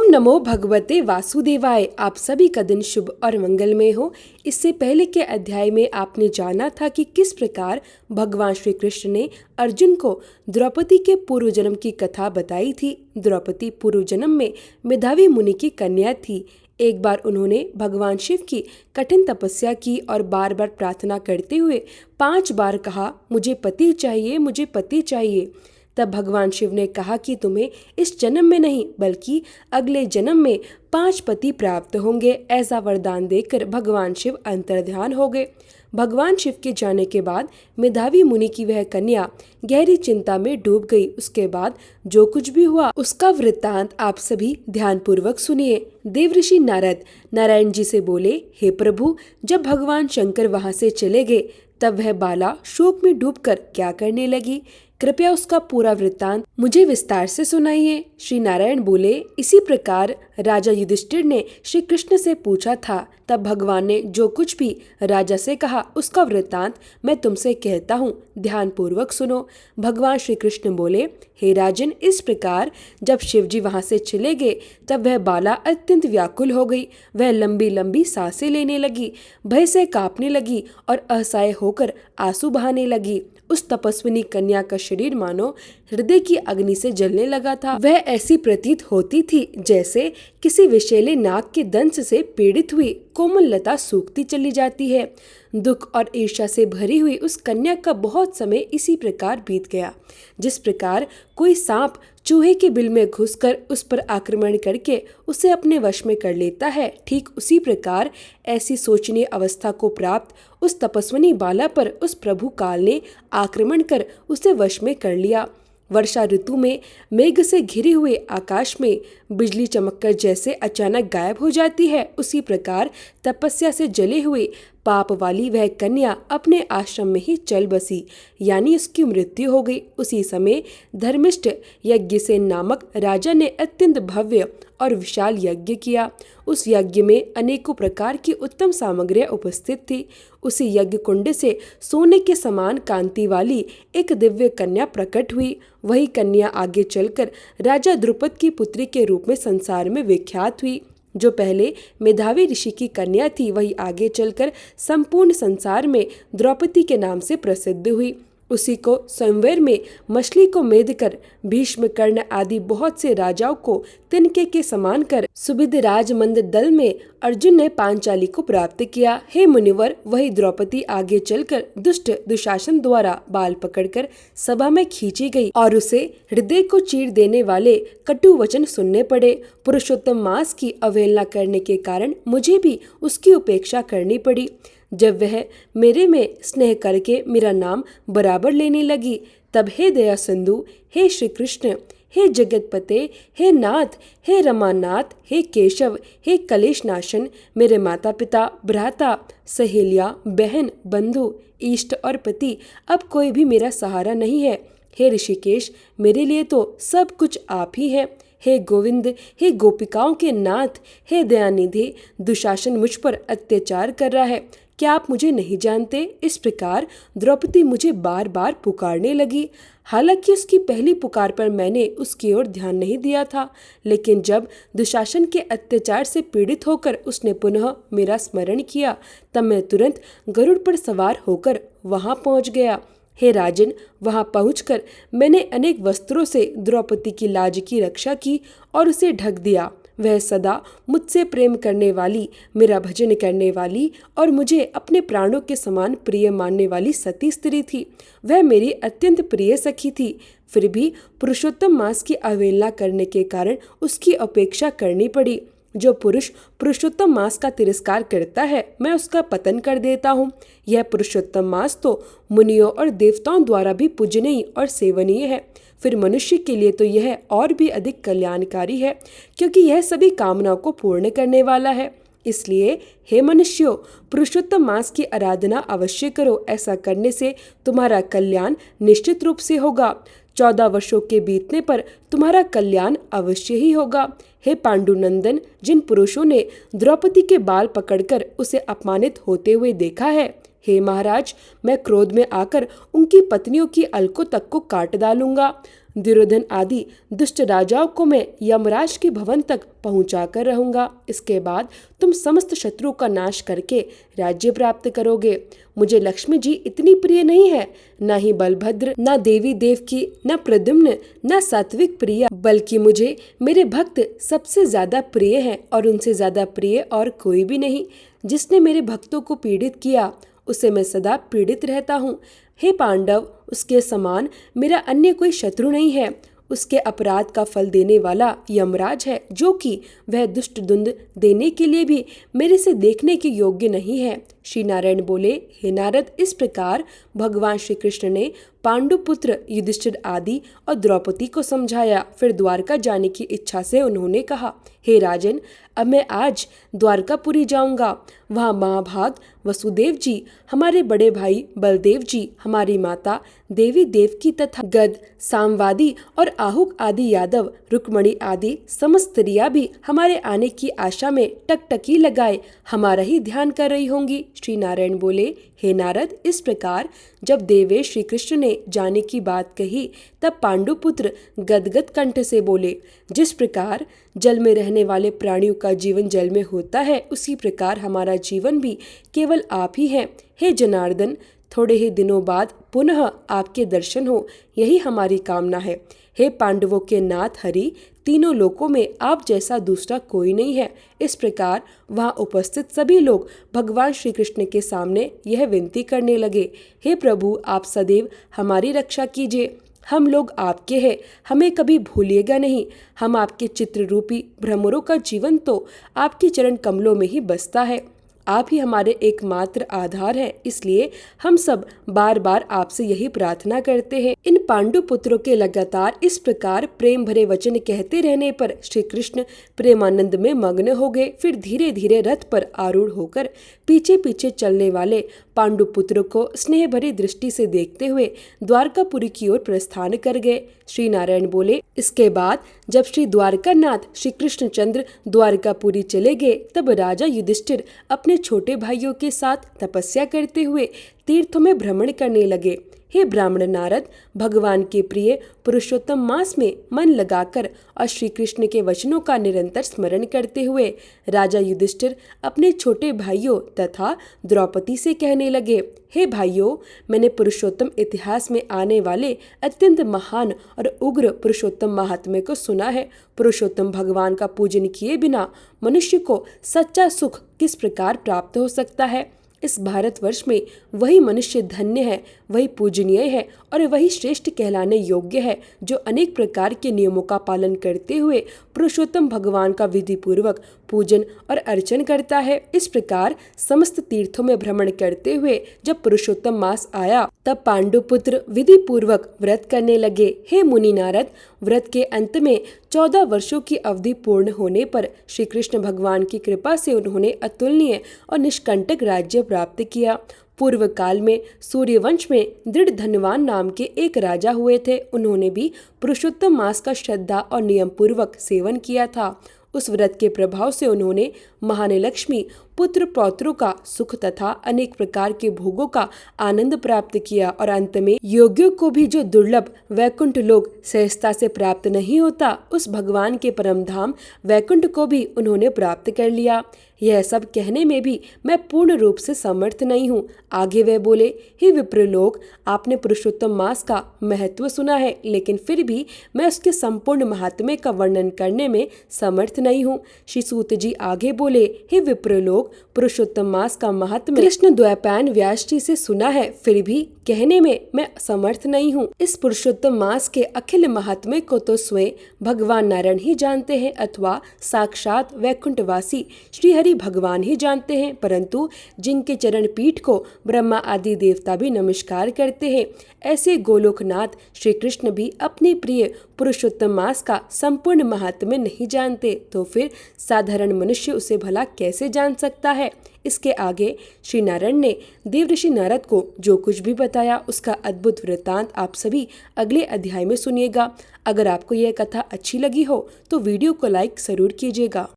नमो भगवते वासुदेवाय। आप सभी का दिन शुभ और मंगलमय हो। इससे पहले के अध्याय में आपने जाना था कि किस प्रकार भगवान श्री कृष्ण ने अर्जुन को द्रौपदी के पूर्व जन्म की कथा बताई थी। द्रौपदी पूर्व जन्म में मेधावी मुनि की कन्या थी। एक बार उन्होंने भगवान शिव की कठिन तपस्या की और बार बार प्रार्थना करते हुए 5 बार कहा, मुझे पति चाहिए, मुझे पति चाहिए। तब भगवान शिव ने कहा कि तुम्हें इस जन्म में नहीं बल्कि अगले जन्म में 5 पति प्राप्त होंगे। ऐसा वरदान देकर भगवान शिव अंतर्ध्यान हो गए। भगवान शिव के जाने के बाद मेधावी मुनि की वह कन्या गहरी चिंता में डूब गई। उसके बाद जो कुछ भी हुआ उसका वृत्तांत आप सभी ध्यानपूर्वक सुनिए। देवऋषि नारद नारायण जी से बोले, हे प्रभु, जब भगवान शंकर वहां से चले गए तब वह बाला शोक में डूबकर क्या करने लगी? कृपया उसका पूरा वृत्तांत मुझे विस्तार से सुनाइए। श्री नारायण बोले, इसी प्रकार राजा युधिष्ठिर ने श्री कृष्ण से पूछा था। तब भगवान ने जो कुछ भी राजा से कहा उसका वृत्तांत मैं तुमसे कहता हूँ, ध्यान पूर्वक सुनो। भगवान श्री कृष्ण बोले, हे राजन, इस प्रकार जब शिवजी वहां से चले गए तब वह बाला अत्यंत व्याकुल हो गई। वह लंबी लंबी सांसें लेने लगी, भय से कांपने लगी और असहाय होकर आंसू बहाने लगी। उस तपस्विनी कन्या का शरीर मानो हृदय की अग्नि से जलने लगा था। वह ऐसी प्रतीत होती थी जैसे किसी विषैले नाग के दंश से पीड़ित हुई कोमल लता सूखती चली जाती है। दुख और ईर्ष्या से भरी हुई उस कन्या का बहुत समय इसी प्रकार बीत गया। जिस प्रकार कोई सांप चूहे के बिल में घुसकर उस पर आक्रमण करके उसे अपने वश में कर लेता है, ठीक उसी प्रकार ऐसी सोचनीय अवस्था को प्राप्त उस तपस्विनी बाला पर उस प्रभु काल ने आक्रमण कर उसे वश में कर लिया। वर्षा ऋतु में मेघ से घिरे हुए आकाश में बिजली चमककर जैसे अचानक गायब हो जाती है, उसी प्रकार तपस्या से जले हुए पाप वाली वह कन्या अपने आश्रम में ही चल बसी, यानी उसकी मृत्यु हो गई। उसी समय धर्मिष्ठ यज्ञसेन नामक राजा ने अत्यंत भव्य और विशाल यज्ञ किया। उस यज्ञ में अनेकों प्रकार की उत्तम सामग्रियां उपस्थित थी। उसी यज्ञ कुंड से सोने के समान कांति वाली एक दिव्य कन्या प्रकट हुई। वही कन्या आगे चलकर राजा द्रुपद की पुत्री के रूप में संसार में विख्यात हुई। जो पहले मेधावी ऋषि की कन्या थी वही आगे चलकर संपूर्ण संसार में द्रौपदी के नाम से प्रसिद्ध हुई। उसी को स्वयंवर में मछली को मेध कर भीष्म, कर्ण आदि बहुत से राजाओं को तिनके के समान कर सुबिध राजमंद दल में अर्जुन ने पांचाली को प्राप्त किया। हे मुनिवर, वही द्रौपदी आगे चलकर दुष्ट दुशासन द्वारा बाल पकड़कर सभा में खींची गई और उसे हृदय को चीर देने वाले कटु वचन सुनने पड़े। पुरुषोत्तम मास की अवहेलना करने के कारण मुझे भी उसकी उपेक्षा करनी पड़ी। जब वह मेरे में स्नेह करके मेरा नाम बराबर लेने लगी तब हे दया सिंधु, हे श्री कृष्ण, हे जगतपते, हे नाथ, हे रमानाथ, हे केशव, हे कलेश नाशन, मेरे माता पिता, भ्राता, सहेलिया, बहन, बंधु, इष्ट और पति, अब कोई भी मेरा सहारा नहीं है। हे ऋषिकेश, मेरे लिए तो सब कुछ आप ही हैं। हे गोविंद, हे गोपिकाओं के नाथ, हे दयानिधि, दुशासन मुझ पर अत्याचार कर रहा है, क्या आप मुझे नहीं जानते? इस प्रकार द्रौपदी मुझे बार बार पुकारने लगी। हालांकि उसकी पहली पुकार पर मैंने उसकी ओर ध्यान नहीं दिया था, लेकिन जब दुशासन के अत्याचार से पीड़ित होकर उसने पुनः मेरा स्मरण किया तब मैं तुरंत गरुड़ पर सवार होकर वहां पहुंच गया। हे राजन, वहां पहुंचकर मैंने अनेक वस्त्रों से द्रौपदी की लाज की रक्षा की और उसे ढक दिया। वह सदा मुझसे प्रेम करने वाली, मेरा भजन करने वाली और मुझे अपने प्राणों के समान प्रिय मानने वाली सती स्त्री थी। वह मेरी अत्यंत प्रिय सखी थी। फिर भी पुरुषोत्तम मास की अवहेलना करने के कारण उसकी अपेक्षा करनी पड़ी। जो पुरुष पुरुषोत्तम मास का तिरस्कार करता है मैं उसका पतन कर देता हूँ। यह पुरुषोत्तम मास तो मुनियों और देवताओं द्वारा भी पूजनीय और सेवनीय है। फिर मनुष्य के लिए तो यह और भी अधिक कल्याणकारी है, क्योंकि यह सभी कामनाओं को पूर्ण करने वाला है। इसलिए हे मनुष्यों, पुरुषोत्तम मास की आराधना अवश्य करो। ऐसा करने से तुम्हारा कल्याण निश्चित रूप से होगा। 14 वर्षों के बीतने पर तुम्हारा कल्याण अवश्य ही होगा। हे पांडुनंदन, जिन पुरुषों ने द्रौपदी के बाल पकड़कर उसे अपमानित होते हुए देखा है, हे महाराज, मैं क्रोध में आकर उनकी पत्नियों की अलकों तक को काट डालूंगा। दुर्योधन आदि दुष्ट राजाओं को मैं यमराज के भवन तक पहुंचा कर रहूंगा। इसके बाद तुम समस्त शत्रुओं का नाश करके राज्य प्राप्त करोगे। मुझे लक्ष्मी जी इतनी प्रिय नहीं है, न ही बलभद्र, न देवी देवकी, न प्रद्युम्न, न सात्विक प्रिया, बल्कि मुझे मेरे भक्त सबसे ज्यादा प्रिय हैं और उनसे ज्यादा प्रिय और कोई भी नहीं। जिसने मेरे भक्तों को पीड़ित किया उसे मैं सदा पीड़ित रहता हूँ। हे पांडव, उसके समान मेरा अन्य कोई शत्रु नहीं है। उसके अपराध का फल देने वाला यमराज है, जो कि वह दुष्ट दुंद देने के लिए भी मेरे से देखने के योग्य नहीं है। श्री नारायण बोले, हे नारद, इस प्रकार भगवान श्री कृष्ण ने पांडुपुत्र युधिष्ठिर आदि और द्रौपदी को समझाया। फिर द्वारका जाने की इच्छा से उन्होंने कहा, हे राजन, अब मैं आज द्वारकापुरी जाऊंगा। वहाँ महाभाग वसुदेव जी, हमारे बड़े भाई बलदेव जी, हमारी माता देवी देवकी तथा गद, सामवादी और आहुक आदि यादव, रुक्मणी आदि समस्त स्त्रियां भी हमारे आने की आशा में टकटकी लगाए हमारा ही ध्यान कर रही होंगी। श्री नारायण बोले, हे नारद, इस प्रकार जब देवेश श्री कृष्ण ने जाने की बात कही तब पांडुपुत्र गदगद कंठ से बोले, जिस प्रकार जल में रहने वाले प्राणियों का जीवन जल में होता है, उसी प्रकार हमारा जीवन भी केवल आप ही हैं। हे जनार्दन, थोड़े ही दिनों बाद पुनः आपके दर्शन हो, यही हमारी कामना है। हे पांडवों के नाथ हरि, तीनों लोकों में आप जैसा दूसरा कोई नहीं है। इस प्रकार वहां उपस्थित सभी लोग भगवान श्री कृष्ण के सामने यह विनती करने लगे, हे प्रभु, आप सदैव हमारी रक्षा कीजिए। हम लोग आपके हैं, हमें कभी भूलिएगा नहीं। हम आपके चित्र रूपी भ्रमरों का जीवन तो आपके चरण कमलों में ही बसता है। आप ही हमारे एकमात्र आधार हैं, इसलिए हम सब बार बार आपसे यही प्रार्थना करते हैं। इन पांडु पुत्रों के लगातार इस प्रकार प्रेम भरे वचन कहते रहने पर श्री कृष्ण प्रेमानंद में मग्न हो गए। फिर धीरे धीरे रथ पर आरूढ़ होकर पीछे पीछे चलने वाले पांडु पुत्रों को स्नेह भरी दृष्टि से देखते हुए द्वारकापुरी की ओर प्रस्थान कर गए। श्री नारायण बोले, इसके बाद जब श्री द्वारकानाथ श्री कृष्णचंद्र द्वारकापुरी चले गए, तब राजा युधिष्ठिर अपने छोटे भाइयों के साथ तपस्या करते हुए तीर्थों में भ्रमण करने लगे। हे ब्राह्मण नारद, भगवान के प्रिय पुरुषोत्तम मास में मन लगाकर और श्री कृष्ण के वचनों का निरंतर स्मरण करते हुए राजा युधिष्ठिर अपने छोटे भाइयों तथा द्रौपदी से कहने लगे, हे भाइयों, मैंने पुरुषोत्तम इतिहास में आने वाले अत्यंत महान और उग्र पुरुषोत्तम महात्म्य को सुना है। पुरुषोत्तम भगवान का पूजन किए बिना मनुष्य को सच्चा सुख किस प्रकार प्राप्त हो सकता है। इस भारतवर्ष में वही मनुष्य धन्य है, वही पूजनीय है और वही श्रेष्ठ कहलाने योग्य है, जो अनेक प्रकार के नियमों का पालन करते हुए पुरुषोत्तम भगवान का विधि पूर्वक पूजन और अर्चन करता है। इस प्रकार समस्त तीर्थों में भ्रमण करते हुए जब पुरुषोत्तम मास आया, तब पांडुपुत्र विधि पूर्वक व्रत करने लगे। हे मुनि नारद, व्रत के अंत में 14 वर्षों की अवधि पूर्ण होने पर श्री कृष्ण भगवान की कृपा से उन्होंने अतुलनीय और निष्कंटक राज्य प्राप्त किया। पूर्व काल में सूर्यवंश में दृढ़ धनवान नाम के एक राजा हुए थे। उन्होंने भी पुरुषोत्तम मास का श्रद्धा और नियम पूर्वक सेवन किया था। उस व्रत के प्रभाव से उन्होंने महालक्ष्मी, पुत्र पौत्रों का सुख तथा अनेक प्रकार के भोगों का आनंद प्राप्त किया और अंत में योग्यों को भी जो दुर्लभ वैकुंठ लोक सहजता से प्राप्त नहीं होता, उस भगवान के परम धाम वैकुंठ को भी उन्होंने प्राप्त कर लिया। यह सब कहने में भी मैं पूर्ण रूप से समर्थ नहीं हूँ। आगे वह बोले, हे विप्रलोक, आपने पुरुषोत्तम मास का महत्व सुना है, लेकिन फिर भी मैं उसके संपूर्ण महात्म्य का वर्णन करने में समर्थ नहीं हूँ। श्री सूत जी आगे बोले, हे विप्रलोक, पुरुषोत्तम मास का महात्म्य कृष्ण द्वैपायन व्यास जी से सुना है, फिर भी कहने में मैं समर्थ नहीं हूँ। इस पुरुषोत्तम मास के अखिल महात्म्य को तो स्वयं भगवान नारायण ही जानते हैं अथवा साक्षात वैकुंठवासी श्री हरि भगवान ही जानते हैं, परंतु जिनके चरण पीठ को ब्रह्मा आदि देवता भी नमस्कार करते हैं, ऐसे गोलोकनाथ श्री कृष्ण भी अपने प्रिय पुरुषोत्तम मास का संपूर्ण महात्म्य नहीं जानते, तो फिर साधारण मनुष्य उसे भला कैसे जान सकता है। इसके आगे श्री नारायण ने देवऋषि नारद को जो कुछ भी बताया, उसका अद्भुत वृत्तांत आप सभी अगले अध्याय में सुनिएगा। अगर आपको यह कथा अच्छी लगी हो तो वीडियो को लाइक जरूर कीजिएगा।